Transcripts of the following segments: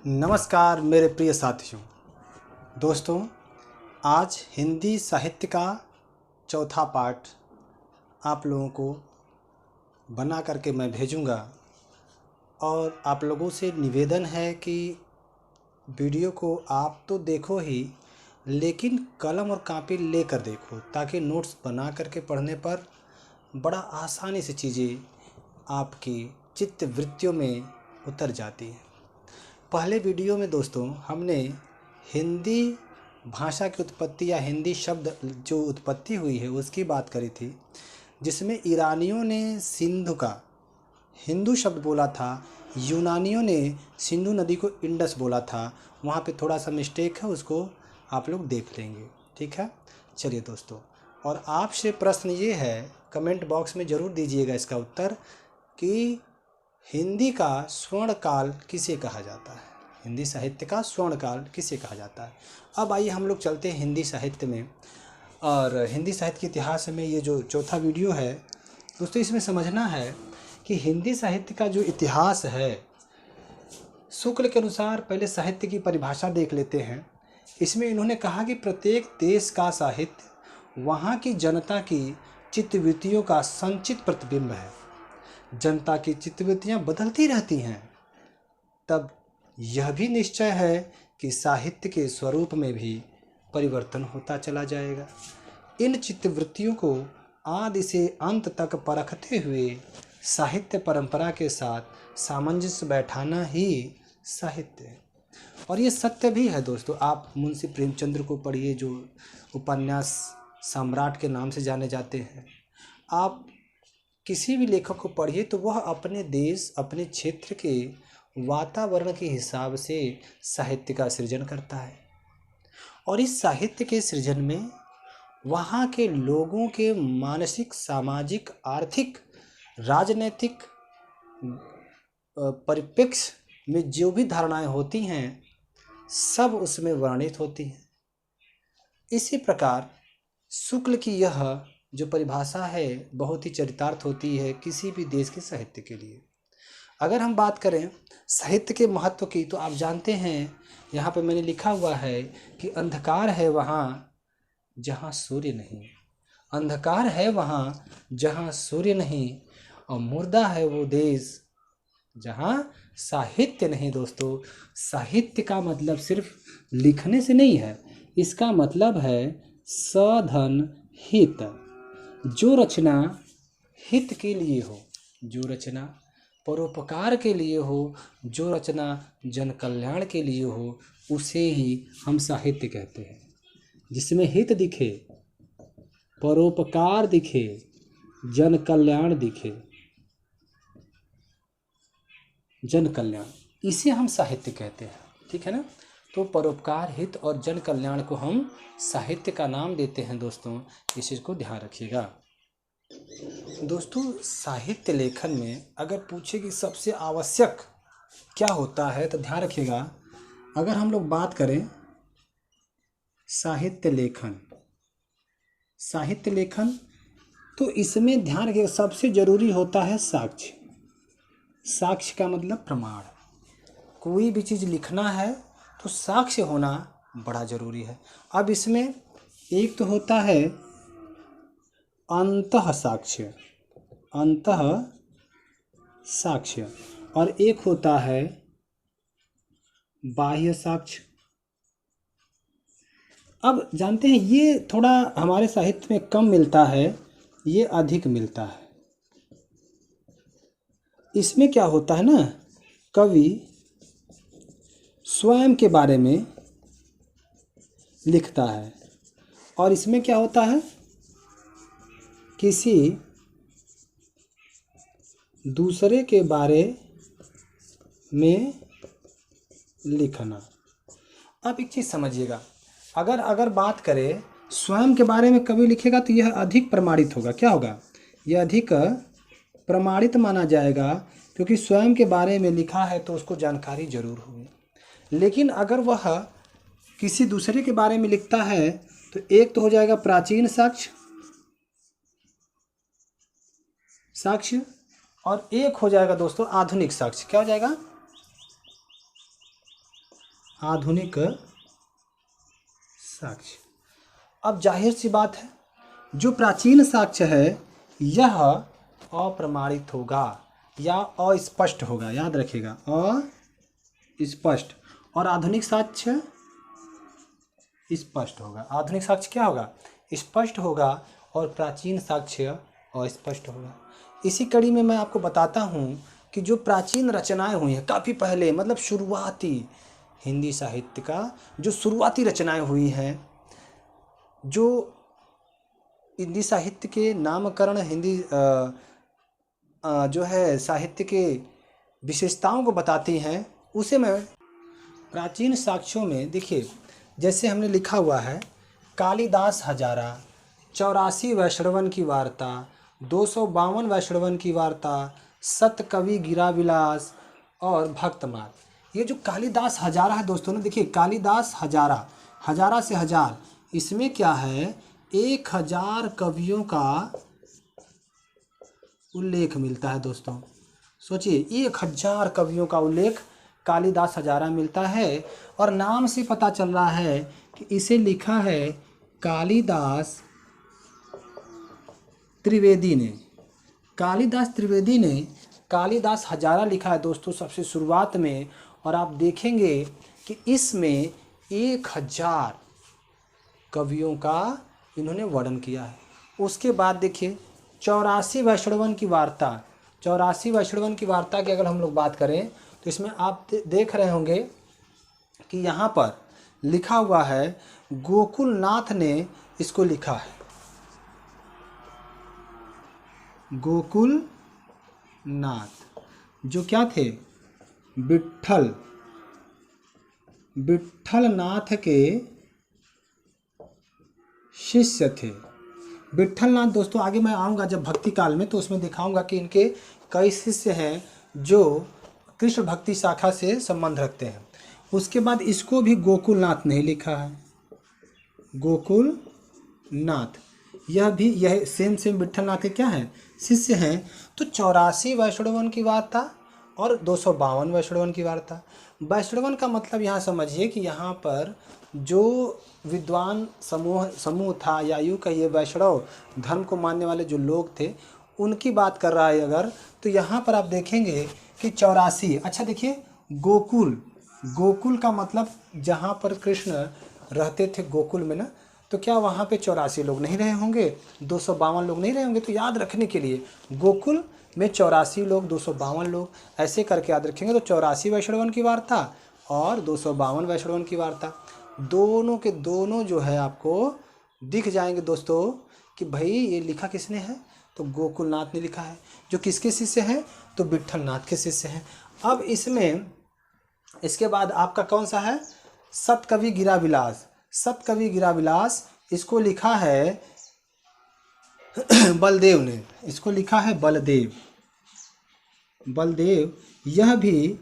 नमस्कार मेरे प्रिय साथियों। दोस्तों, आज हिंदी साहित्य का चौथा पार्ट आप लोगों को बना करके मैं भेजूंगा और आप लोगों से निवेदन है कि वीडियो को आप तो देखो ही, लेकिन कलम और कॉपी लेकर देखो ताकि नोट्स बना करके पढ़ने पर बड़ा आसानी से चीज़ें आपकी चित्त वृत्तियों में उतर जाती हैं। पहले वीडियो में दोस्तों हमने हिंदी भाषा की उत्पत्ति या हिंदी शब्द जो उत्पत्ति हुई है उसकी बात करी थी, जिसमें ईरानियों ने सिंधु का हिंदू शब्द बोला था, यूनानियों ने सिंधु नदी को इंडस बोला था। वहाँ पे थोड़ा सा मिस्टेक है, उसको आप लोग देख लेंगे, ठीक है। चलिए दोस्तों, और आपसे प्रश्न ये है, कमेंट बॉक्स में ज़रूर दीजिएगा इसका उत्तर कि हिंदी का स्वर्ण काल किसे कहा जाता है, हिंदी साहित्य का स्वर्ण काल किसे कहा जाता है। अब आइए हम लोग चलते हैं हिंदी साहित्य में, और हिंदी साहित्य के इतिहास में ये जो चौथा वीडियो है दोस्तों, इसमें समझना है कि हिंदी साहित्य का जो इतिहास है, शुक्ल के अनुसार पहले साहित्य की परिभाषा देख लेते हैं। इसमें इन्होंने कहा कि प्रत्येक देश का साहित्य वहाँ की जनता की चित्तवृत्तियों का संचित प्रतिबिंब है। जनता की चित्तवृत्तियाँ बदलती रहती हैं, तब यह भी निश्चय है कि साहित्य के स्वरूप में भी परिवर्तन होता चला जाएगा। इन चित्तवृत्तियों को आदि से अंत तक परखते हुए साहित्य परंपरा के साथ सामंजस्य बैठाना ही साहित्य है। और ये सत्य भी है दोस्तों। आप मुंशी प्रेमचंद्र को पढ़िए, जो उपन्यास सम्राट के नाम से जाने जाते हैं। आप किसी भी लेखक को पढ़िए तो वह अपने देश, अपने क्षेत्र के वातावरण के हिसाब से साहित्य का सृजन करता है, और इस साहित्य के सृजन में वहाँ के लोगों के मानसिक, सामाजिक, आर्थिक, राजनैतिक परिप्रेक्ष्य में जो भी धारणाएं होती हैं सब उसमें वर्णित होती हैं। इसी प्रकार शुक्ल की यह जो परिभाषा है बहुत ही चरितार्थ होती है किसी भी देश के साहित्य के लिए। अगर हम बात करें साहित्य के महत्व की, तो आप जानते हैं यहाँ पे मैंने लिखा हुआ है कि अंधकार है वहाँ जहाँ सूर्य नहीं, अंधकार है वहाँ जहाँ सूर्य नहीं, और मुर्दा है वो देश जहाँ साहित्य नहीं। दोस्तों, साहित्य का मतलब सिर्फ लिखने से नहीं है, इसका मतलब है सधन हित। जो रचना हित के लिए हो, जो रचना परोपकार के लिए हो, जो रचना जन कल्याण के लिए हो, उसे ही हम साहित्य कहते हैं। जिसमें हित दिखे, परोपकार दिखे, जन कल्याण दिखे, जन कल्याण, इसे हम साहित्य कहते हैं, ठीक है ना। तो परोपकार, हित और जन कल्याण को हम साहित्य का नाम देते हैं दोस्तों, इस चीज़ को ध्यान रखिएगा। दोस्तों, साहित्य लेखन में अगर पूछे कि सबसे आवश्यक क्या होता है तो ध्यान रखिएगा। अगर हम लोग बात करें साहित्य लेखन, साहित्य लेखन तो इसमें ध्यान रखिएगा सबसे ज़रूरी होता है साक्ष्य। साक्ष्य का मतलब प्रमाण। कोई भी चीज़ लिखना है तो साक्ष्य होना बड़ा ज़रूरी है। अब इसमें एक तो होता है अंतः साक्ष्य, अंतः साक्ष्य, और एक होता है बाह्य साक्ष्य। अब जानते हैं ये थोड़ा हमारे साहित्य में कम मिलता है, ये अधिक मिलता है। इसमें क्या होता है ना, कवि स्वयं के बारे में लिखता है, और इसमें क्या होता है किसी दूसरे के बारे में लिखना। अब एक चीज़ समझिएगा, अगर बात करें स्वयं के बारे में कवि लिखेगा तो यह अधिक प्रमाणित होगा। क्या होगा? यह अधिक प्रमाणित माना जाएगा, क्योंकि स्वयं के बारे में लिखा है तो उसको जानकारी जरूर होगी। लेकिन अगर वह किसी दूसरे के बारे में लिखता है तो एक तो हो जाएगा प्राचीन साक्ष्य, और एक हो जाएगा दोस्तों आधुनिक साक्ष्य। क्या हो जाएगा? आधुनिक साक्ष्य। अब जाहिर सी बात है, जो प्राचीन साक्ष्य है यह अप्रमाणित होगा या अस्पष्ट होगा, याद रखिएगा, अस्पष्ट। और आधुनिक साक्ष्य स्पष्ट होगा। आधुनिक साक्ष्य क्या होगा? स्पष्ट होगा, और प्राचीन साक्ष्य अस्पष्ट होगा। इसी कड़ी में मैं आपको बताता हूँ कि जो प्राचीन रचनाएं हुई हैं काफ़ी पहले, मतलब शुरुआती हिंदी साहित्य का जो शुरुआती रचनाएं हुई हैं, जो हिंदी साहित्य के नामकरण, हिंदी जो है साहित्य के विशेषताओं को बताती हैं, उसे मैं प्राचीन साक्ष्यों में देखिए, जैसे हमने लिखा हुआ है कालिदास हजारा, 84 वैष्णवन की वार्ता, 252 वैष्णवन की वार्ता, सतकवि गिराविलास और भक्तमाल। ये जो कालिदास हजारा है दोस्तों ना, देखिए कालिदास हजारा, हजारा से हजार, इसमें क्या है 1000 कवियों का उल्लेख मिलता है दोस्तों। सोचिए 1000 कवियों का उल्लेख कालिदास हजारा मिलता है, और नाम से पता चल रहा है कि इसे लिखा है कालिदास त्रिवेदी ने। कालिदास त्रिवेदी ने कालिदास हजारा लिखा है दोस्तों सबसे शुरुआत में, और आप देखेंगे कि इसमें 1000 कवियों का इन्होंने वर्णन किया है। उसके बाद देखिए 84 वैष्णवन की वार्ता, 84 वैष्णवन की वार्ता की अगर हम लोग बात करें तो इसमें आप देख रहे होंगे कि यहाँ पर लिखा हुआ है गोकुलनाथ ने इसको लिखा है। गोकुलनाथ जो क्या थे? विट्ठलनाथ के शिष्य थे। विट्ठलनाथ दोस्तों, आगे मैं आऊँगा जब भक्ति काल में तो उसमें दिखाऊंगा कि इनके कई शिष्य हैं जो कृष्ण भक्ति शाखा से संबंध रखते हैं। उसके बाद इसको भी गोकुलनाथ ने लिखा है, गोकुलनाथ। यह सेम विट्ठलनाथ के क्या है? शिष्य हैं। तो 84 वैष्णवन की वार्ता और 252 वैष्णवन की वार्ता। वैष्णवन का मतलब यहाँ समझिए कि यहाँ पर जो विद्वान समूह था, या यूँ कहिए वैष्णव धर्म को मानने वाले जो लोग थे, उनकी बात कर रहा है अगर, तो यहाँ पर आप देखेंगे कि 84। अच्छा देखिए, गोकुल का मतलब जहाँ पर कृष्ण रहते थे गोकुल में ना, तो क्या वहाँ पे 84 लोग नहीं रहे होंगे, 252 लोग नहीं रहे होंगे? तो याद रखने के लिए गोकुल में 84 लोग, 252 लोग, ऐसे करके याद रखेंगे। तो 84 वैष्णवन की वार्ता और 252 वैष्णवन की वार्ता, दोनों के दोनों जो है आपको दिख जाएंगे दोस्तों कि भाई ये लिखा किसने है? तो गोकुलनाथ ने लिखा है। जो किसके शिष्य हैं? तो विट्ठलनाथ के शिष्य हैं। अब इसमें इसके बाद आपका कौन सा है? सतकवि गिराविलास। सतकवि गिराविलास इसको लिखा है बलदेव ने, इसको लिखा है बलदेव। यह भी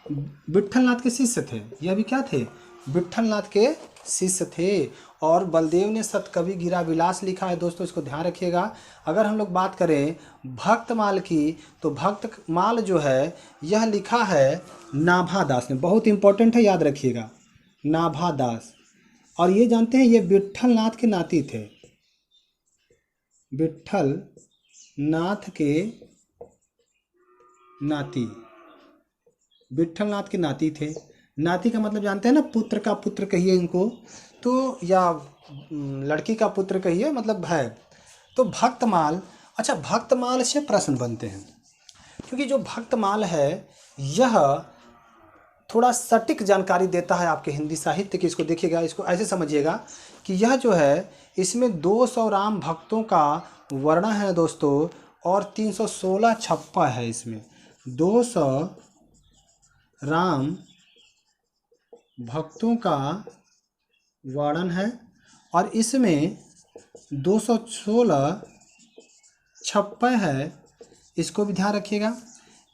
विट्ठलनाथ के शिष्य थे। यह भी क्या थे? विट्ठलनाथ के शिष्य थे। और बलदेव ने सतकवि गिराविलास लिखा है दोस्तों, इसको ध्यान रखिएगा। अगर हम लोग बात करें भक्तमाल की, तो भक्तमाल जो है यह लिखा है नाभादास ने। बहुत इंपॉर्टेंट है, याद रखिएगा, नाभादास। और ये जानते हैं ये विट्ठलनाथ के नाती थे, विट्ठलनाथ के नाती थे। नाती का मतलब जानते हैं ना, पुत्र का पुत्र कहिए इनको, तो या लड़की का पुत्र कहिए, मतलब है। तो भक्तमाल, अच्छा भक्तमाल से प्रश्न बनते हैं, क्योंकि जो भक्तमाल है यह थोड़ा सटीक जानकारी देता है आपके हिंदी साहित्य की। इसको देखिएगा, इसको ऐसे समझिएगा कि यह जो है इसमें 200 राम भक्तों का वर्णन है दोस्तों, और 316 छप्पा है। इसमें 200 राम भक्तों का वर्णन है, और इसमें 216 छप्पा है। इसको भी ध्यान रखिएगा।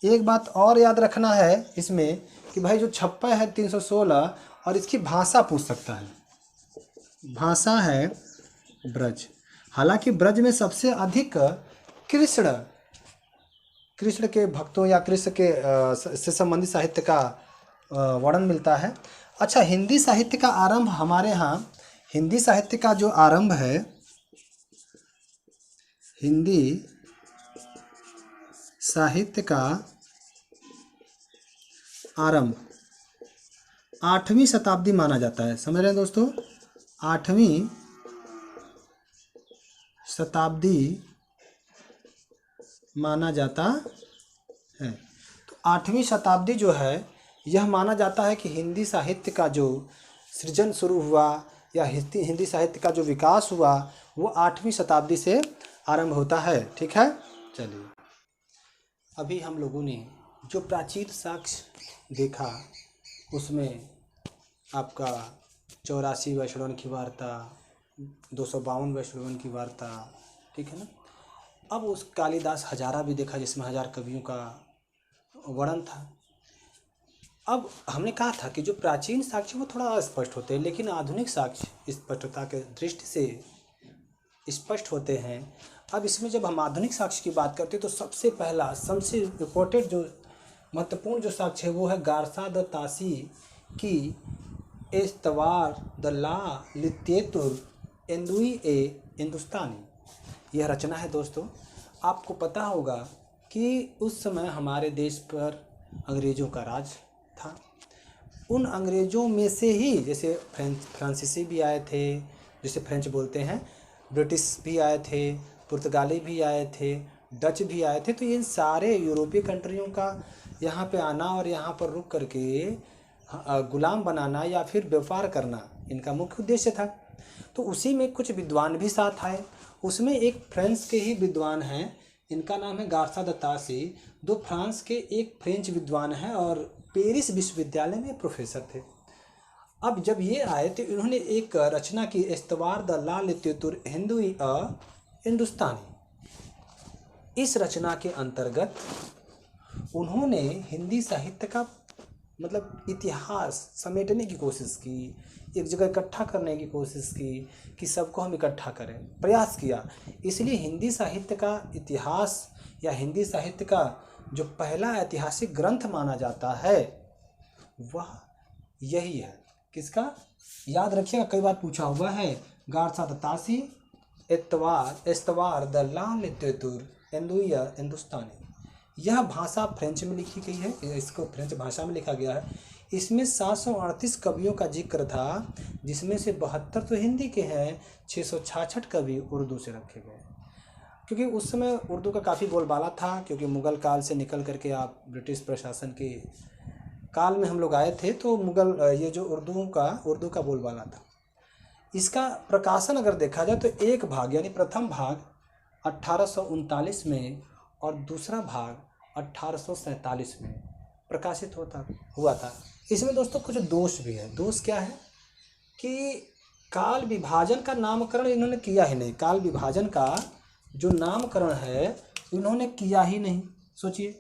एक बात और याद रखना है इसमें कि भाई जो छप्पा है 316, और इसकी भाषा पूछ सकता है। भाषा है ब्रज। हालांकि ब्रज में सबसे अधिक कृष्ण के भक्तों या कृष्ण के से संबंधित साहित्य का वर्णन मिलता है। अच्छा, हिंदी साहित्य का आरंभ हमारे यहाँ, हिंदी साहित्य का जो आरंभ है, हिंदी साहित्य का आरंभ 8वीं शताब्दी माना जाता है। समझ रहे हैं दोस्तों, 8वीं शताब्दी माना जाता है। तो 8वीं शताब्दी जो है, यह माना जाता है कि हिंदी साहित्य का जो सृजन शुरू हुआ या हिंदी साहित्य का जो विकास हुआ वो 8वीं शताब्दी से आरंभ होता है। ठीक है, चलिए अभी हम लोगों ने जो प्राचीन साक्ष्य देखा उसमें आपका 84 वैष्णवन की वार्ता, 252 वैष्णवन की वार्ता, ठीक है ना। अब उस कालिदास हजारा भी देखा जिसमें 1000 कवियों का वर्णन था। अब हमने कहा था कि जो प्राचीन साक्ष्य वो थोड़ा अस्पष्ट होते हैं, लेकिन आधुनिक साक्ष्य स्पष्टता के दृष्टि से स्पष्ट होते हैं। अब इसमें जब हम आधुनिक साक्ष्य की बात करते हैं तो सबसे पहला, सबसे इम्पोर्टेंट जो महत्वपूर्ण जो साक्ष्य है वो है गारसा द तासी की एस्तवार द ला लित्येतुर एंदुई ए हिंदुस्तानी। यह रचना है दोस्तों। आपको पता होगा कि उस समय हमारे देश पर अंग्रेज़ों का राज था। उन अंग्रेज़ों में से ही जैसे फ्रांसीसी भी आए थे, जैसे फ्रेंच बोलते हैं, ब्रिटिश भी आए थे, पुर्तगाली भी आए थे, डच भी आए थे। तो इन सारे यूरोपीय कंट्रियों का यहाँ पे आना और यहाँ पर रुक करके गुलाम बनाना या फिर व्यापार करना इनका मुख्य उद्देश्य था। तो उसी में कुछ विद्वान भी साथ आए। उसमें एक फ्रांस के ही विद्वान हैं, इनका नाम है गारसा द तासी। दो फ्रांस के एक फ्रेंच विद्वान हैं और पेरिस विश्वविद्यालय में प्रोफेसर थे। अब जब ये आए तो इन्होंने एक रचना की, एस्तवार द ला लित्येतुर एंदुई ए हिंदुस्तानी। इस रचना के अंतर्गत उन्होंने हिंदी साहित्य का मतलब इतिहास समेटने की कोशिश की, एक जगह इकट्ठा करने की कोशिश की कि सबको हम इकट्ठा करें, प्रयास किया। इसलिए हिंदी साहित्य का इतिहास या हिंदी साहित्य का जो पहला ऐतिहासिक ग्रंथ माना जाता है वह यही है। किसका? याद रखिएगा, कई बार पूछा हुआ है। गारसा द तासी एस्तवार द ला लित्येतुर एंदुई ए हिंदुस्तानी। यह भाषा फ्रेंच में लिखी गई है, इसको फ्रेंच भाषा में लिखा गया है। इसमें 738 कवियों का जिक्र था, जिसमें से 72 तो हिंदी के हैं, 666 कवि उर्दू से रखे गए। क्योंकि उस समय उर्दू का काफ़ी बोलबाला था, क्योंकि मुग़ल काल से निकल करके आप ब्रिटिश प्रशासन के काल में हम लोग आए थे, तो मुग़ल ये जो उर्दू का बोलबाला था। इसका प्रकाशन अगर देखा जाए तो एक भाग यानी प्रथम भाग 1839 में और दूसरा भाग 1847 में प्रकाशित हुआ था। इसमें दोस्तों कुछ दोष भी है। दोष क्या है कि काल विभाजन का नामकरण इन्होंने किया ही नहीं। काल विभाजन का जो नामकरण है इन्होंने किया ही नहीं। सोचिए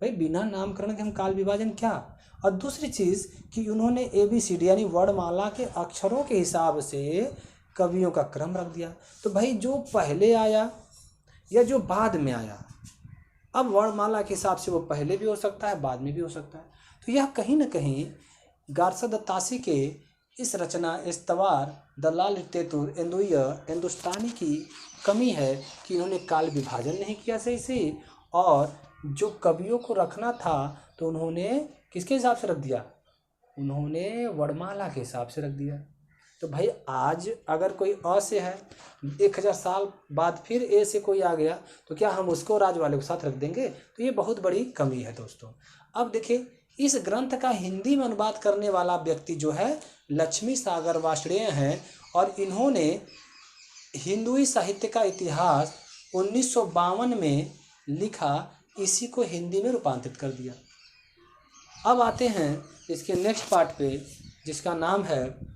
भाई, बिना नामकरण के हम काल विभाजन क्या। और दूसरी चीज़ कि उन्होंने ABCD यानी वर्णमाला के अक्षरों के हिसाब से कवियों का क्रम रख दिया। तो भाई जो पहले आया या जो बाद में आया, अब वर्णमाला के हिसाब से वो पहले भी हो सकता है, बाद में भी हो सकता है। तो यह कहीं ना कहीं गारसा द तासी के इस रचना एस्तवार द ला लित्येतुर एंदुई ए हिंदुस्तानी की कमी है कि इन्होंने काल विभाजन नहीं किया सही से, और जो कवियों को रखना था तो उन्होंने किसके हिसाब से रख दिया? उन्होंने वर्णमाला के हिसाब से रख दिया। तो भाई आज अगर कोई अ से है, 1000 साल बाद फिर ए से कोई आ गया, तो क्या हम उसको राज वाले के साथ रख देंगे? तो ये बहुत बड़ी कमी है दोस्तों। अब देखिए, इस ग्रंथ का हिंदी में अनुवाद करने वाला व्यक्ति जो है लक्ष्मी सागर वार्ष्णेय हैं, और इन्होंने हिंदुई साहित्य का इतिहास 1952 में लिखा, इसी को हिंदी में रूपांतरित कर दिया। अब आते हैं इसके नेक्स्ट पार्ट पे, जिसका नाम है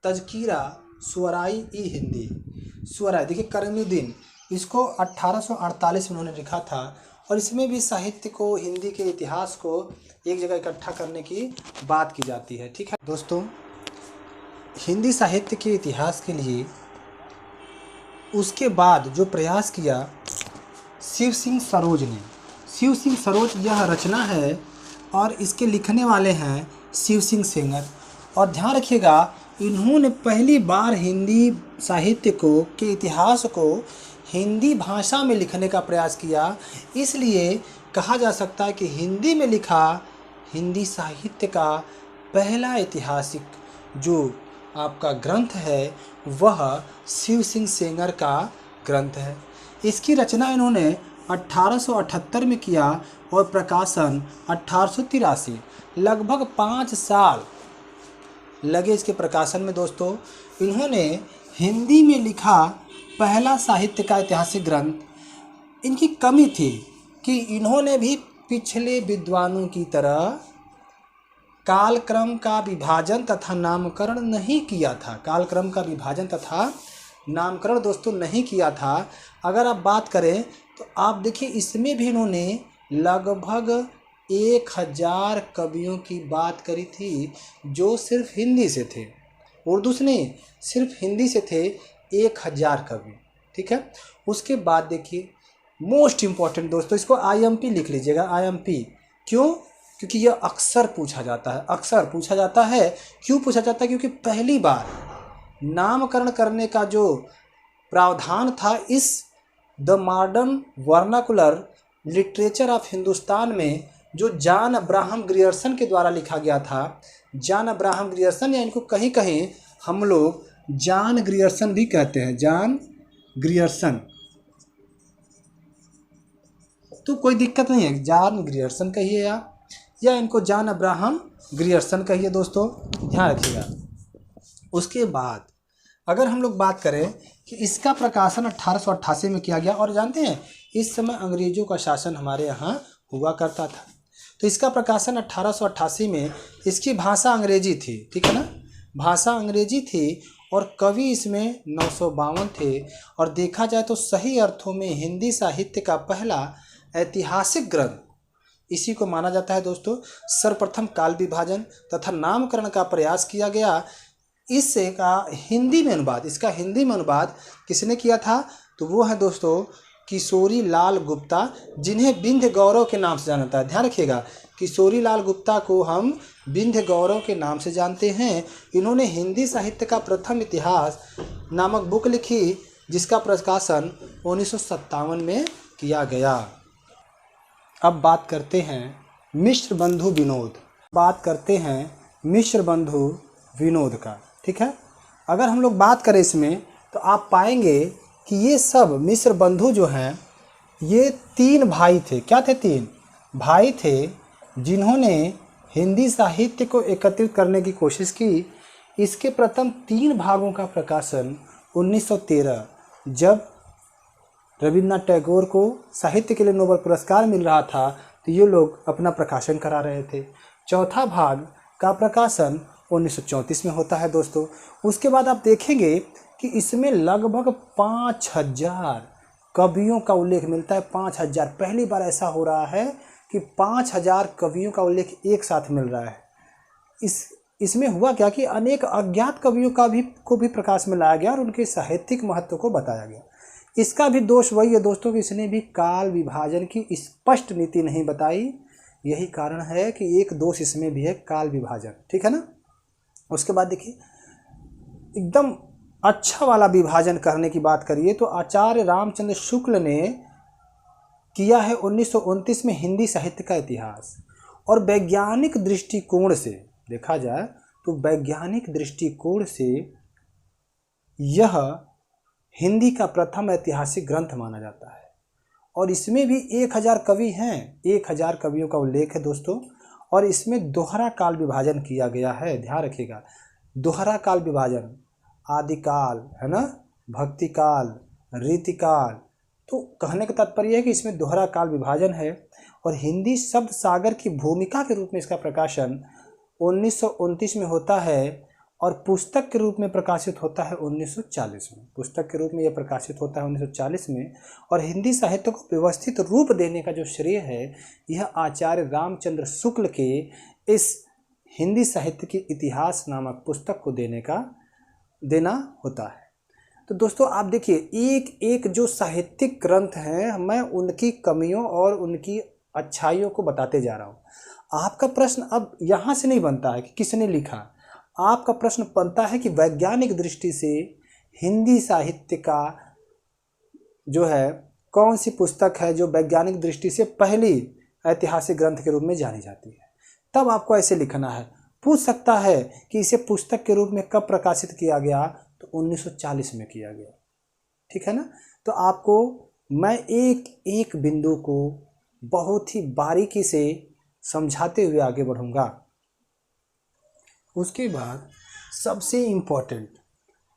तज़किरा शुअराई ई हिंदी। शुअराई देखिए, करमुद्दीन, इसको 1848 में उन्होंने लिखा था, और इसमें भी साहित्य को, हिंदी के इतिहास को एक जगह इकट्ठा करने की बात की जाती है। ठीक है दोस्तों, हिंदी साहित्य के इतिहास के लिए उसके बाद जो प्रयास किया शिव सिंह सरोज ने। शिव सिंह सरोज यह रचना है और इसके लिखने वाले हैं शिव सिंह सेंगर। और ध्यान रखिएगा, इन्होंने पहली बार हिंदी साहित्य को के इतिहास को हिंदी भाषा में लिखने का प्रयास किया। इसलिए कहा जा सकता है कि हिंदी में लिखा हिंदी साहित्य का पहला ऐतिहासिक जो आपका ग्रंथ है वह शिव सिंह सेंगर का ग्रंथ है। इसकी रचना इन्होंने 1878 में किया और प्रकाशन 1883, लगभग 5 साल लगे इसके प्रकाशन में। दोस्तों, इन्होंने हिंदी में लिखा पहला साहित्य का ऐतिहासिक ग्रंथ। इनकी कमी थी कि इन्होंने भी पिछले विद्वानों की तरह कालक्रम का विभाजन तथा नामकरण नहीं किया था। कालक्रम का विभाजन तथा नामकरण दोस्तों नहीं किया था। अगर आप बात करें तो आप देखिए, इसमें भी इन्होंने लगभग 1000 कवियों की बात करी थी जो सिर्फ हिंदी से थे, उर्दू से नहीं, सिर्फ हिंदी से थे 1000 कवि। ठीक है। उसके बाद देखिए, मोस्ट इम्पॉर्टेंट दोस्तों, इसको IMP लिख लीजिएगा, IMP। क्यों? क्योंकि यह अक्सर पूछा जाता है, अक्सर पूछा जाता है। क्यों पूछा जाता है? क्योंकि पहली बार नामकरण करने का जो प्रावधान था इस the modern vernacular literature of Hindustan में जो जॉन अब्राहम ग्रियर्सन के द्वारा लिखा गया था। जॉन अब्राहम ग्रियर्सन, या इनको कहीं कहीं हम लोग जॉन ग्रियर्सन भी कहते हैं, जॉन ग्रियर्सन, तो कोई दिक्कत नहीं है, जॉन ग्रियर्सन कहिए या इनको जॉन अब्राहम ग्रियर्सन कहिए दोस्तों, ध्यान रखिएगा। उसके बाद अगर हम लोग बात करें कि इसका प्रकाशन 1888 में किया गया, और जानते हैं इस समय अंग्रेजों का शासन हमारे यहाँ हुआ करता था, तो इसका प्रकाशन 1888 में। इसकी भाषा अंग्रेजी थी, ठीक है ना, भाषा अंग्रेजी थी, और कवि इसमें 952 थे। और देखा जाए तो सही अर्थों में हिंदी साहित्य का पहला ऐतिहासिक ग्रंथ इसी को माना जाता है दोस्तों। सर्वप्रथम काल विभाजन तथा नामकरण का प्रयास किया गया। इसका हिंदी में अनुवाद, इसका हिंदी में अनुवाद किसने किया था? तो वो है दोस्तों किशोरी लाल गुप्ता, जिन्हें विंध्य गौरव के नाम से जाना जाता है। ध्यान रखिएगा, किशोरी लाल गुप्ता को हम विंध्य गौरव के नाम से जानते हैं। इन्होंने हिंदी साहित्य का प्रथम इतिहास नामक बुक लिखी, जिसका प्रकाशन 1957 में किया गया। अब बात करते हैं मिश्र बंधु विनोद, बात करते हैं मिश्र बंधु विनोद का। ठीक है। अगर हम लोग बात करें इसमें तो आप पाएंगे कि ये सब मिश्र बंधु जो हैं ये 3 भाई थे। क्या थे? 3 भाई थे, जिन्होंने हिंदी साहित्य को एकत्रित करने की कोशिश की। इसके प्रथम 3 भागों का प्रकाशन 1913, जब रविन्द्रनाथ टैगोर को साहित्य के लिए नोबेल पुरस्कार मिल रहा था, तो ये लोग अपना प्रकाशन करा रहे थे। चौथा भाग का प्रकाशन 1934 में होता है दोस्तों। उसके बाद आप देखेंगे कि इसमें लगभग 5000 कवियों का उल्लेख मिलता है। 5000, पहली बार ऐसा हो रहा है कि 5000 कवियों का उल्लेख एक साथ मिल रहा है। इसमें हुआ क्या कि अनेक अज्ञात कवियों को भी प्रकाश में लाया गया और उनके साहित्यिक महत्व को बताया गया। इसका भी दोष वही है दोस्तों कि इसने भी काल विभाजन की स्पष्ट नीति नहीं बताई। यही कारण है कि एक दोष इसमें भी है, काल विभाजन। ठीक है ना। उसके बाद देखिए, एकदम अच्छा वाला विभाजन करने की बात करिए तो आचार्य रामचंद्र शुक्ल ने किया है 1929 में हिंदी साहित्य का इतिहास। और वैज्ञानिक दृष्टिकोण से देखा जाए तो वैज्ञानिक दृष्टिकोण से यह हिंदी का प्रथम ऐतिहासिक ग्रंथ माना जाता है। और इसमें भी 1000 कवि हैं, 1000 कवियों का उल्लेख है दोस्तों। और इसमें दोहरा काल विभाजन किया गया है, ध्यान रखिएगा। दोहरा काल विभाजन, आदिकाल है ना, भक्ति काल, रीतिकाल। तो कहने का तात्पर्य है कि इसमें दोहरा काल विभाजन है। और हिंदी शब्द सागर की भूमिका के रूप में इसका प्रकाशन 1929 में होता है, और पुस्तक के रूप में प्रकाशित होता है 1940 में। पुस्तक के रूप में यह प्रकाशित होता है 1940 में। और हिंदी साहित्य को व्यवस्थित रूप देने का जो श्रेय है यह आचार्य रामचंद्र शुक्ल के इस हिंदी साहित्य के इतिहास नामक पुस्तक को देना होता है। तो दोस्तों आप देखिए, एक एक जो साहित्यिक ग्रंथ हैं, मैं उनकी कमियों और उनकी अच्छाइयों को बताते जा रहा हूँ। आपका प्रश्न अब यहाँ से नहीं बनता है कि किसने लिखा, आपका प्रश्न बनता है कि वैज्ञानिक दृष्टि से हिंदी साहित्य का जो है कौन सी पुस्तक है जो वैज्ञानिक दृष्टि से पहली ऐतिहासिक ग्रंथ के रूप में जानी जाती है। तब आपको ऐसे लिखना है। पूछ सकता है कि इसे पुस्तक के रूप में कब प्रकाशित किया गया, तो 1940 में किया गया। ठीक है ना। तो आपको मैं एक एक बिंदु को बहुत ही बारीकी से समझाते हुए आगे बढ़ूंगा। उसके बाद सबसे इम्पोर्टेंट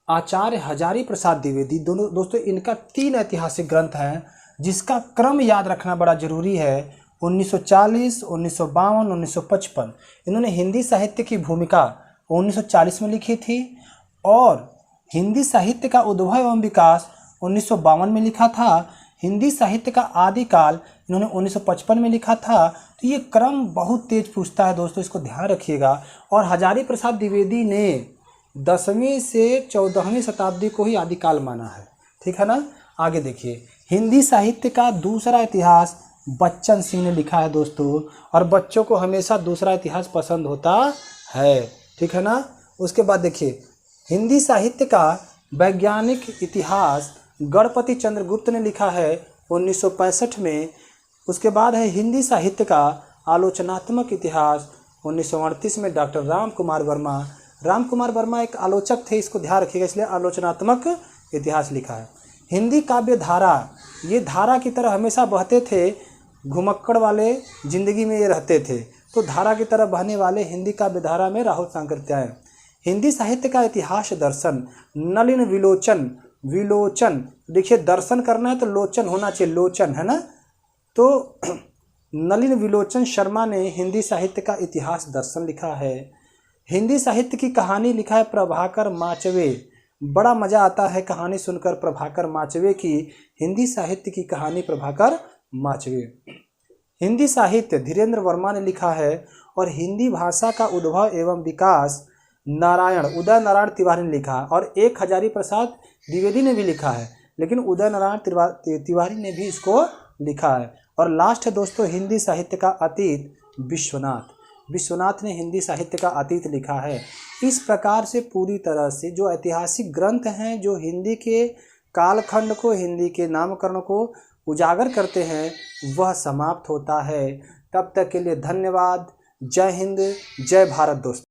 आचार्य हजारी प्रसाद द्विवेदी, दोस्तों इनका 3 ऐतिहासिक ग्रंथ हैं जिसका क्रम याद रखना बड़ा जरूरी है। 1940, 1952, 1955। इन्होंने हिंदी साहित्य की भूमिका 1940 में लिखी थी और हिंदी साहित्य का उद्भव एवं विकास 1952 में लिखा था। हिंदी साहित्य का आदिकाल इन्होंने 1955 में लिखा था। तो ये क्रम बहुत तेज पूछता है दोस्तों, इसको ध्यान रखिएगा। और हजारी प्रसाद द्विवेदी ने 10वीं से 14वीं शताब्दी को ही आदिकाल माना है। ठीक है ना। आगे देखिए, हिंदी साहित्य का दूसरा इतिहास बच्चन सिंह ने लिखा है दोस्तों, और बच्चों को हमेशा दूसरा इतिहास पसंद होता है। ठीक है ना। उसके बाद देखिए, हिंदी साहित्य का वैज्ञानिक इतिहास गणपति चंद्रगुप्त ने लिखा है 1965 में। उसके बाद है हिंदी साहित्य का आलोचनात्मक इतिहास 1938 में डॉक्टर राम कुमार वर्मा। राम कुमार वर्मा एक आलोचक थे, इसको ध्यान रखिएगा, इसलिए आलोचनात्मक इतिहास लिखा है। हिंदी काव्य धारा, ये धारा की तरह हमेशा बहते थे, घुमक्कड़ वाले जिंदगी में ये रहते थे, तो धारा की तरह बहने वाले हिंदी काव्य धारा में राहुल सांकृत्याय। हिंदी साहित्य का इतिहास दर्शन नलिन विलोचन। विलोचन देखिए, दर्शन करना है तो लोचन होना चाहिए, लोचन है ना। तो नलिन विलोचन शर्मा ने हिंदी साहित्य का इतिहास दर्शन लिखा है। हिंदी साहित्य की कहानी लिखा है प्रभाकर माचवे। बड़ा मज़ा आता है कहानी सुनकर प्रभाकर माचवे की। हिंदी साहित्य की कहानी प्रभाकर माचवे। हिंदी साहित्य धीरेन्द्र वर्मा ने लिखा है। और हिंदी भाषा का उद्भव एवं विकास उदय नारायण तिवारी ने लिखा। और एक हजारी प्रसाद द्विवेदी ने भी लिखा है, लेकिन उदय नारायण तिवारी ने भी इसको लिखा है। और लास्ट है दोस्तों, हिंदी साहित्य का अतीत विश्वनाथ ने हिंदी साहित्य का अतीत लिखा है। इस प्रकार से पूरी तरह से जो ऐतिहासिक ग्रंथ हैं जो हिंदी के कालखंड को, हिंदी के नामकरण को उजागर करते हैं, वह समाप्त होता है। तब तक के लिए धन्यवाद। जय हिंद, जय भारत दोस्तों।